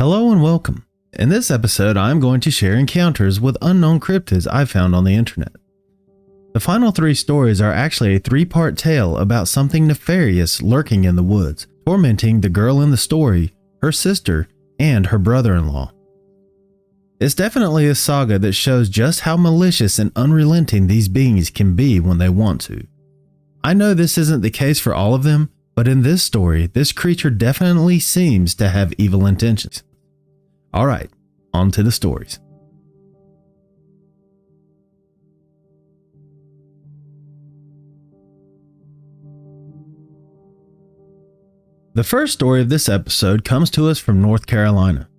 Hello and welcome. In this episode, I'm going to share encounters with unknown cryptids I found on the internet. The final 3 stories are actually a 3-part tale about something nefarious lurking in the woods, tormenting the girl in the story, her sister, and her brother-in-law. It's definitely a saga that shows just how malicious and unrelenting these beings can be when they want to. I know this isn't the case for all of them, but in this story, this creature definitely seems to have evil intentions. Alright, on to the stories. The first story of this episode comes to us from North Carolina.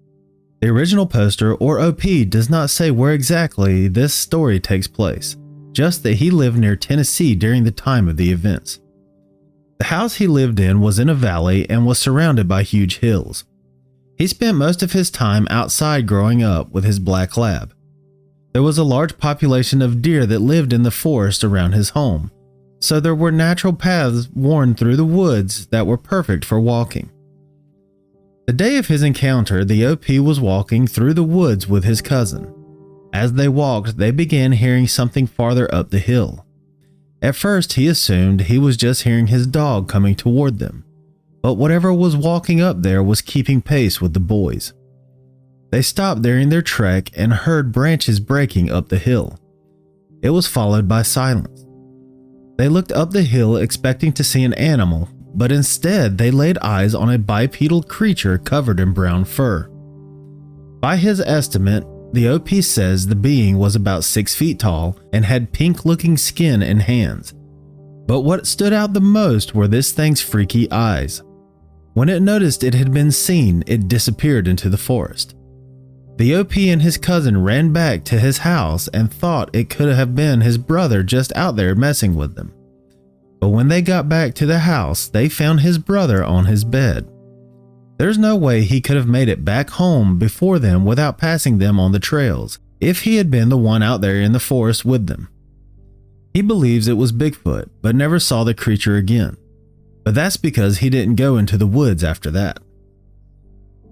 The original poster, or OP, does not say where exactly this story takes place, just that he lived near Tennessee during the time of the events. The house he lived in was in a valley and was surrounded by huge hills. He spent most of his time outside growing up with his black lab. There was a large population of deer that lived in the forest around his home, so there were natural paths worn through the woods that were perfect for walking. The day of his encounter, the OP was walking through the woods with his cousin. As they walked, they began hearing something farther up the hill. At first, he assumed he was just hearing his dog coming toward them. But whatever was walking up there was keeping pace with the boys. They stopped during their trek and heard branches breaking up the hill. It was followed by silence. They looked up the hill expecting to see an animal, but instead they laid eyes on a bipedal creature covered in brown fur. By his estimate, the OP says the being was about 6 feet tall and had pink-looking skin and hands. But what stood out the most were this thing's freaky eyes. When it noticed it had been seen, it disappeared into the forest. The OP and his cousin ran back to his house and thought it could have been his brother just out there messing with them. But when they got back to the house, they found his brother on his bed. There's no way he could have made it back home before them without passing them on the trails, if he had been the one out there in the forest with them. He believes it was Bigfoot, but never saw the creature again. But that's because he didn't go into the woods after that.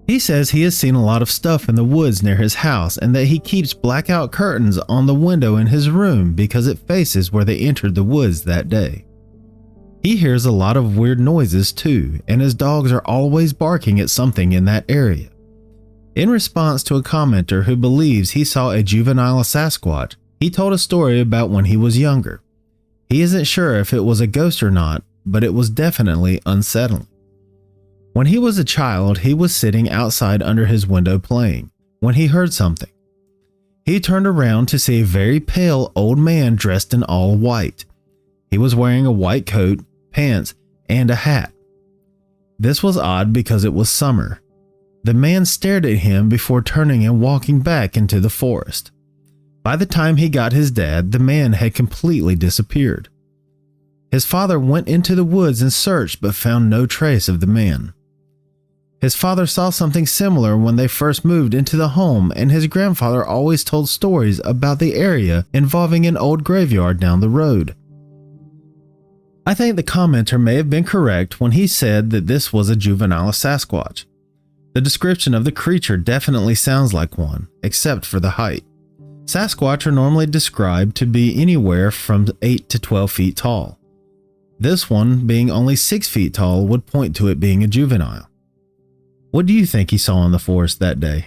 He says he has seen a lot of stuff in the woods near his house and that he keeps blackout curtains on the window in his room because it faces where they entered the woods that day. He hears a lot of weird noises too, and his dogs are always barking at something in that area. In response to a commenter who believes he saw a juvenile Sasquatch, he told a story about when he was younger. He isn't sure if it was a ghost or not, but it was definitely unsettling. When he was a child, he was sitting outside under his window playing, when he heard something. He turned around to see a very pale old man dressed in all white. He was wearing a white coat, pants, and a hat. This was odd because it was summer. The man stared at him before turning and walking back into the forest. By the time he got his dad, the man had completely disappeared. His father went into the woods and searched but found no trace of the man. His father saw something similar when they first moved into the home, and his grandfather always told stories about the area involving an old graveyard down the road. I think the commenter may have been correct when he said that this was a juvenile Sasquatch. The description of the creature definitely sounds like one, except for the height. Sasquatch are normally described to be anywhere from 8 to 12 feet tall. This one, being only 6 feet tall, would point to it being a juvenile. What do you think he saw in the forest that day?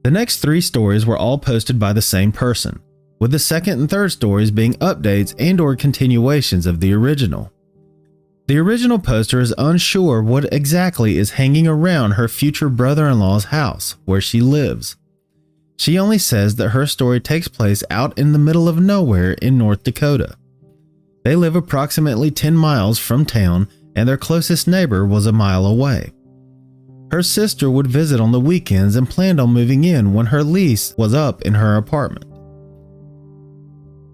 The next 3 stories were all posted by the same person, with the second and third stories being updates and/or continuations of the original. The original poster is unsure what exactly is hanging around her future brother-in-law's house, where she lives. She only says that her story takes place out in the middle of nowhere in North Dakota. They live approximately 10 miles from town, and their closest neighbor was a mile away. Her sister would visit on the weekends and planned on moving in when her lease was up in her apartment.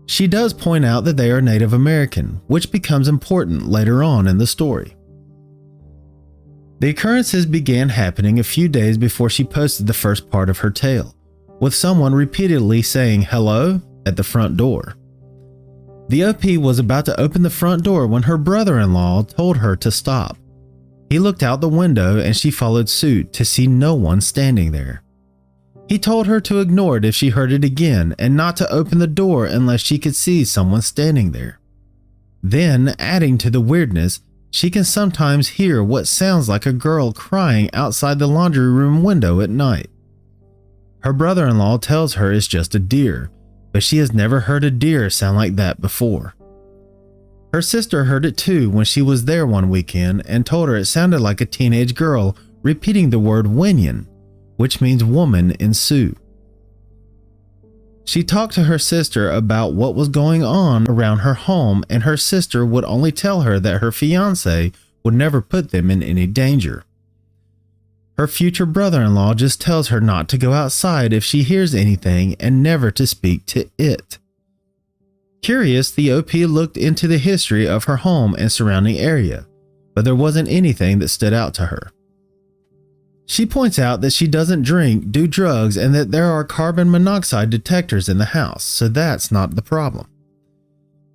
She does point out that they are Native American, which becomes important later on in the story. The occurrences began happening a few days before she posted the first part of her tale, with someone repeatedly saying hello at the front door. The OP was about to open the front door when her brother-in-law told her to stop. He looked out the window and she followed suit to see no one standing there. He told her to ignore it if she heard it again and not to open the door unless she could see someone standing there. Then, adding to the weirdness, she can sometimes hear what sounds like a girl crying outside the laundry room window at night. Her brother-in-law tells her it's just a deer, but she has never heard a deer sound like that before. Her sister heard it too when she was there one weekend and told her it sounded like a teenage girl repeating the word Winyan, which means woman in Sioux. She talked to her sister about what was going on around her home, and her sister would only tell her that her fiance would never put them in any danger. Her future brother-in-law just tells her not to go outside if she hears anything and never to speak to it. Curious, the OP looked into the history of her home and surrounding area, but there wasn't anything that stood out to her. She points out that she doesn't drink, do drugs, and that there are carbon monoxide detectors in the house, so that's not the problem.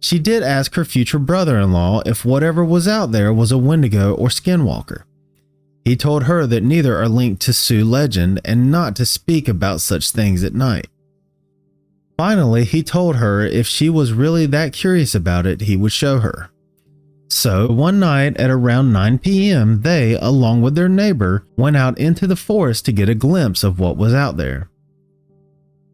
She did ask her future brother-in-law if whatever was out there was a Wendigo or skinwalker. He told her that neither are linked to Sioux legend and not to speak about such things at night. Finally, he told her if she was really that curious about it, he would show her. So, one night at around 9 p.m., they, along with their neighbor, went out into the forest to get a glimpse of what was out there.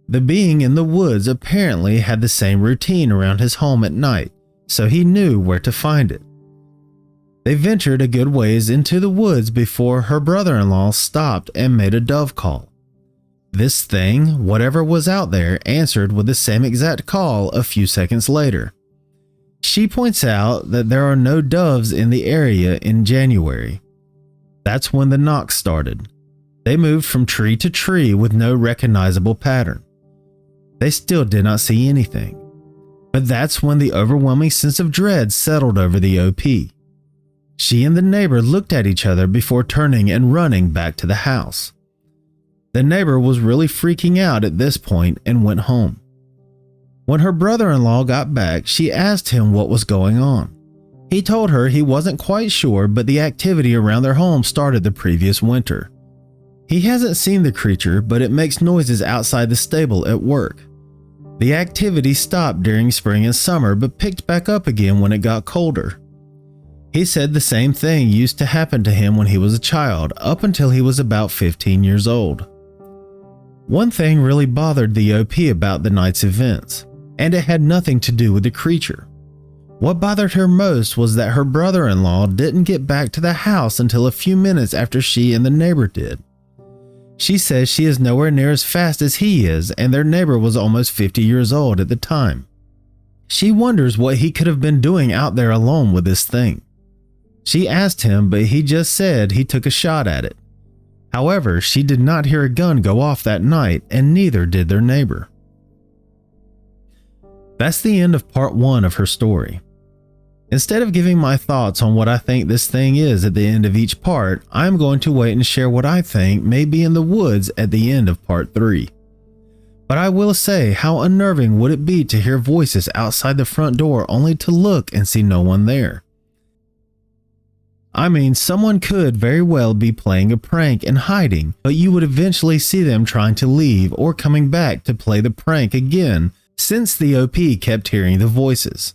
The being in the woods apparently had the same routine around his home at night, so he knew where to find it. They ventured a good ways into the woods before her brother-in-law stopped and made a dove call. This thing, whatever was out there, answered with the same exact call a few seconds later. She points out that there are no doves in the area in January. That's when the knocks started. They moved from tree to tree with no recognizable pattern. They still did not see anything. But that's when the overwhelming sense of dread settled over the OP. She and the neighbor looked at each other before turning and running back to the house. The neighbor was really freaking out at this point and went home. When her brother-in-law got back, she asked him what was going on. He told her he wasn't quite sure, but the activity around their home started the previous winter. He hasn't seen the creature, but it makes noises outside the stable at work. The activity stopped during spring and summer, but picked back up again when it got colder. He said the same thing used to happen to him when he was a child, up until he was about 15 years old. One thing really bothered the OP about the night's events, and it had nothing to do with the creature. What bothered her most was that her brother-in-law didn't get back to the house until a few minutes after she and the neighbor did. She says she is nowhere near as fast as he is, and their neighbor was almost 50 years old at the time. She wonders what he could have been doing out there alone with this thing. She asked him, but he just said he took a shot at it. However, she did not hear a gun go off that night, and neither did their neighbor. That's the end of part 1 of her story. Instead of giving my thoughts on what I think this thing is at the end of each part, I'm going to wait and share what I think may be in the woods at the end of part 3. But I will say, how unnerving would it be to hear voices outside the front door only to look and see no one there? I mean, someone could very well be playing a prank and hiding, but you would eventually see them trying to leave or coming back to play the prank again, since the OP kept hearing the voices.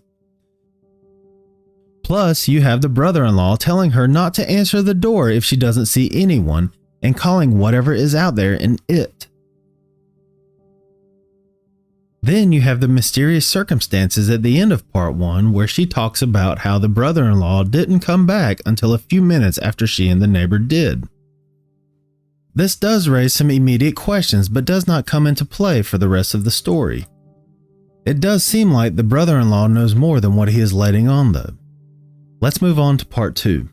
Plus, you have the brother-in-law telling her not to answer the door if she doesn't see anyone and calling whatever is out there an it. Then you have the mysterious circumstances at the end of part 1 where she talks about how the brother-in-law didn't come back until a few minutes after she and the neighbor did. This does raise some immediate questions but does not come into play for the rest of the story. It does seem like the brother-in-law knows more than what he is letting on though. Let's move on to part 2.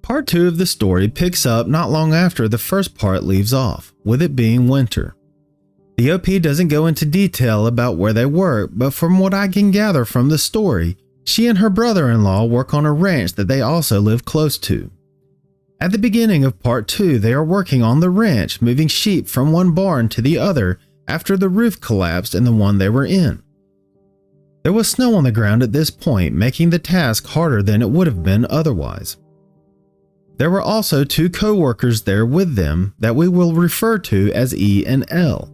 Part 2 of the story picks up not long after the first part leaves off, with it being winter. The OP doesn't go into detail about where they work, but from what I can gather from the story, she and her brother-in-law work on a ranch that they also live close to. At the beginning of part 2, they are working on the ranch, moving sheep from one barn to the other after the roof collapsed in the one they were in. There was snow on the ground at this point, making the task harder than it would have been otherwise. There were also 2 co-workers there with them that we will refer to as E and L.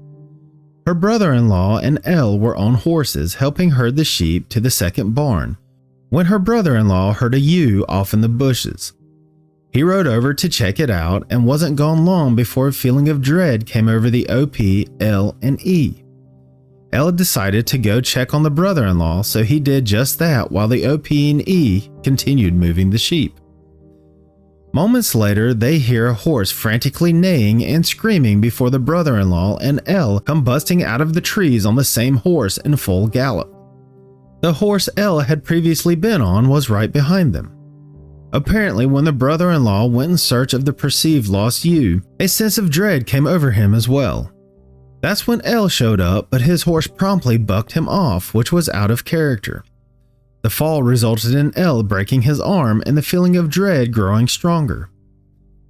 Her brother-in-law and L were on horses helping herd the sheep to the second barn when her brother-in-law heard a ewe off in the bushes. He rode over to check it out and wasn't gone long before a feeling of dread came over the OP, L, and E. L decided to go check on the brother-in-law, so he did just that while the OP and E continued moving the sheep. Moments later, they hear a horse frantically neighing and screaming before the brother-in-law and L come busting out of the trees on the same horse in full gallop. The horse L had previously been on was right behind them. Apparently, when the brother-in-law went in search of the perceived lost ewe, a sense of dread came over him as well. That's when L showed up, but his horse promptly bucked him off, which was out of character. The fall resulted in L breaking his arm and the feeling of dread growing stronger.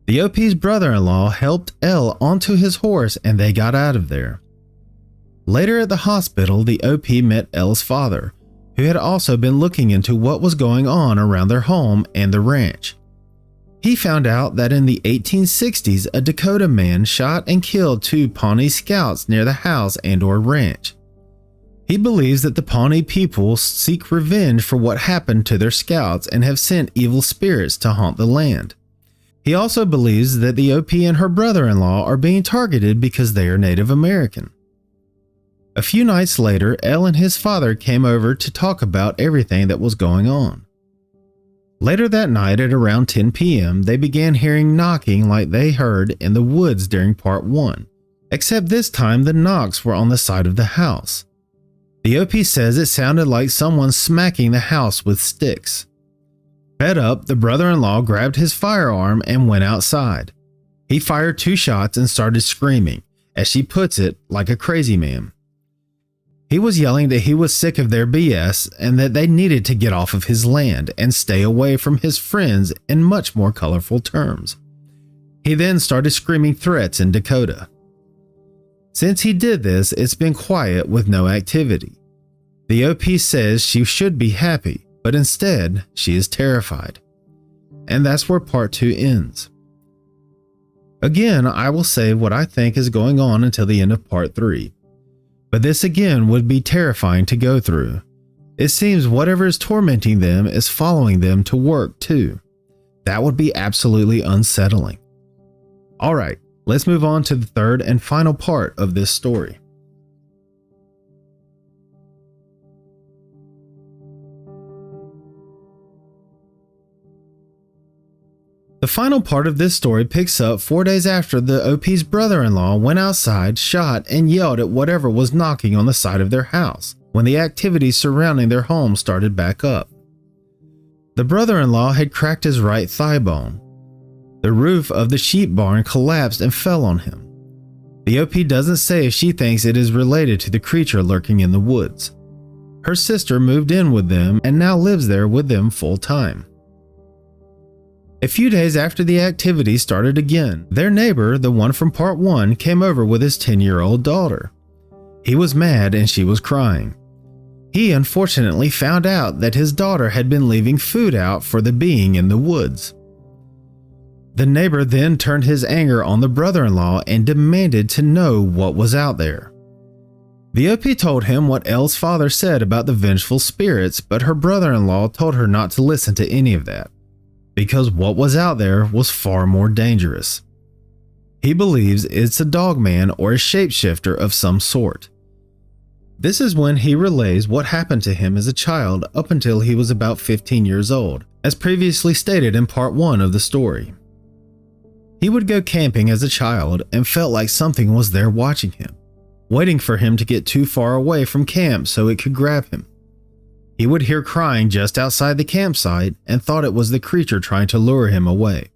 The OP's brother-in-law helped L onto his horse and they got out of there. Later at the hospital, the OP met L's father, who had also been looking into what was going on around their home and the ranch. He found out that in the 1860s, a Dakota man shot and killed 2 Pawnee scouts near the house and/or ranch. He believes that the Pawnee people seek revenge for what happened to their scouts and have sent evil spirits to haunt the land. He also believes that the OP and her brother-in-law are being targeted because they are Native American. A few nights later, L and his father came over to talk about everything that was going on. Later that night at around 10 p.m., they began hearing knocking like they heard in the woods during part 1, except this time the knocks were on the side of the house. The OP says it sounded like someone smacking the house with sticks. Fed up, the brother-in-law grabbed his firearm and went outside. He fired 2 shots and started screaming, as she puts it, like a crazy man. He was yelling that he was sick of their BS and that they needed to get off of his land and stay away from his friends in much more colorful terms. He then started screaming threats in Dakota. Since he did this, it's been quiet with no activity. The OP says she should be happy, but instead, she is terrified. And that's where part 2 ends. Again, I will say what I think is going on until the end of part 3. But this again would be terrifying to go through. It seems whatever is tormenting them is following them to work too. That would be absolutely unsettling. Alright, let's move on to the third and final part of this story. The final part of this story picks up 4 days after the OP's brother-in-law went outside, shot, and yelled at whatever was knocking on the side of their house when the activities surrounding their home started back up. The brother-in-law had cracked his right thigh bone. The roof of the sheep barn collapsed and fell on him. The OP doesn't say if she thinks it is related to the creature lurking in the woods. Her sister moved in with them and now lives there with them full time. A few days after the activity started again, their neighbor, the one from part 1, came over with his 10-year-old daughter. He was mad and she was crying. He unfortunately found out that his daughter had been leaving food out for the being in the woods. The neighbor then turned his anger on the brother-in-law and demanded to know what was out there. The OP told him what Elle's father said about the vengeful spirits, but her brother-in-law told her not to listen to any of that, because what was out there was far more dangerous. He believes it's a dogman or a shapeshifter of some sort. This is when he relays what happened to him as a child up until he was about 15 years old, as previously stated in part 1 of the story. He would go camping as a child and felt like something was there watching him, waiting for him to get too far away from camp so it could grab him. He would hear crying just outside the campsite and thought it was the creature trying to lure him away.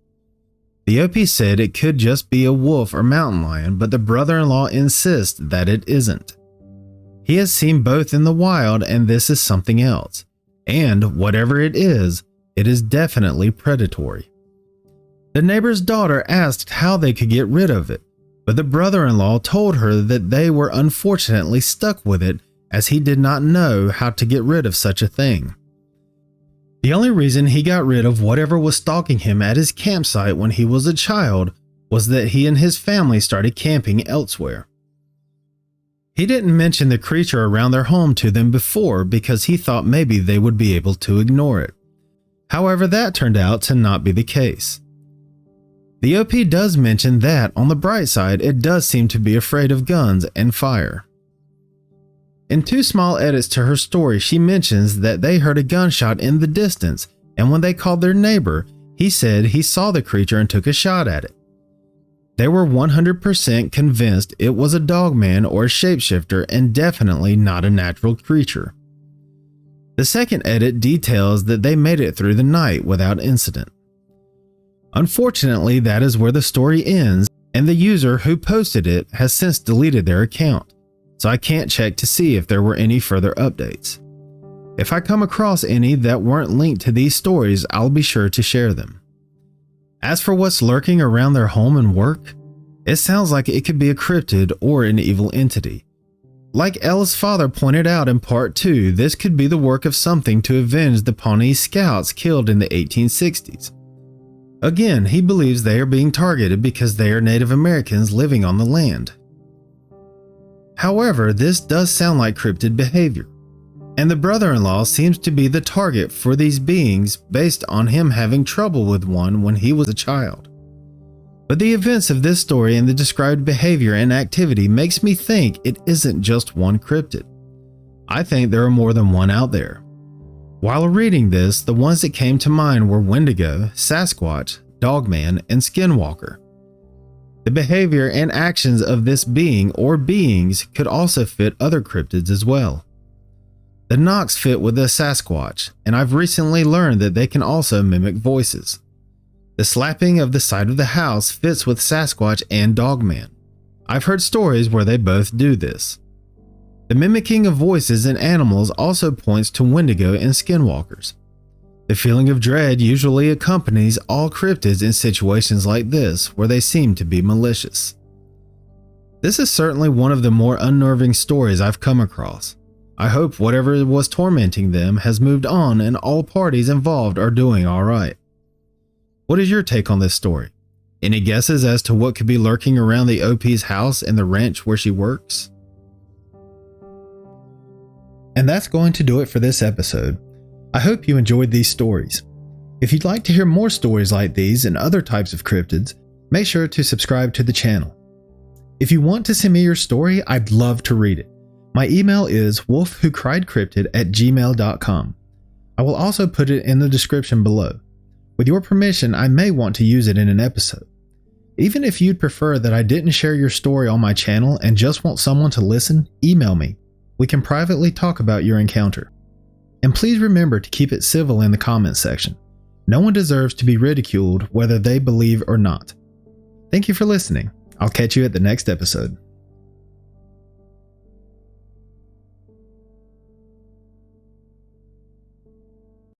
The OP said it could just be a wolf or mountain lion, but the brother-in-law insists that it isn't. He has seen both in the wild and this is something else. And whatever it is definitely predatory. The neighbor's daughter asked how they could get rid of it, but the brother-in-law told her that they were unfortunately stuck with it as he did not know how to get rid of such a thing. The only reason he got rid of whatever was stalking him at his campsite when he was a child was that he and his family started camping elsewhere. He didn't mention the creature around their home to them before because he thought maybe they would be able to ignore it. However, that turned out to not be the case. The OP does mention that, on the bright side, it does seem to be afraid of guns and fire. In 2 small edits to her story, she mentions that they heard a gunshot in the distance, and when they called their neighbor, he said he saw the creature and took a shot at it. They were 100% convinced it was a dogman or a shapeshifter and definitely not a natural creature. The second edit details that they made it through the night without incident. Unfortunately, that is where the story ends, and the user who posted it has since deleted their account, so I can't check to see if there were any further updates. If I come across any that weren't linked to these stories, I'll be sure to share them. As for what's lurking around their home and work, it sounds like it could be a cryptid or an evil entity. Like Ella's father pointed out in part 2, this could be the work of something to avenge the Pawnee Scouts killed in the 1860s. Again, he believes they are being targeted because they are Native Americans living on the land. However, this does sound like cryptid behavior, and the brother-in-law seems to be the target for these beings based on him having trouble with one when he was a child. But the events of this story and the described behavior and activity makes me think it isn't just one cryptid. I think there are more than one out there. While reading this, the ones that came to mind were Wendigo, Sasquatch, Dogman, and Skinwalker. The behavior and actions of this being or beings could also fit other cryptids as well. The knocks fit with the Sasquatch, and I've recently learned that they can also mimic voices. The slapping of the side of the house fits with Sasquatch and Dogman. I've heard stories where they both do this. The mimicking of voices in animals also points to Wendigo and Skinwalkers. The feeling of dread usually accompanies all cryptids in situations like this where they seem to be malicious. This is certainly one of the more unnerving stories I've come across. I hope whatever was tormenting them has moved on and all parties involved are doing alright. What is your take on this story? Any guesses as to what could be lurking around the OP's house and the ranch where she works? And that's going to do it for this episode. I hope you enjoyed these stories. If you'd like to hear more stories like these and other types of cryptids, make sure to subscribe to the channel. If you want to send me your story, I'd love to read it. My email is wolfwhocriedcryptid@gmail.com. I will also put it in the description below. With your permission, I may want to use it in an episode. Even if you'd prefer that I didn't share your story on my channel and just want someone to listen, email me. We can privately talk about your encounter. And please remember to keep it civil in the comments section. No one deserves to be ridiculed whether they believe or not. Thank you for listening. I'll catch you at the next episode.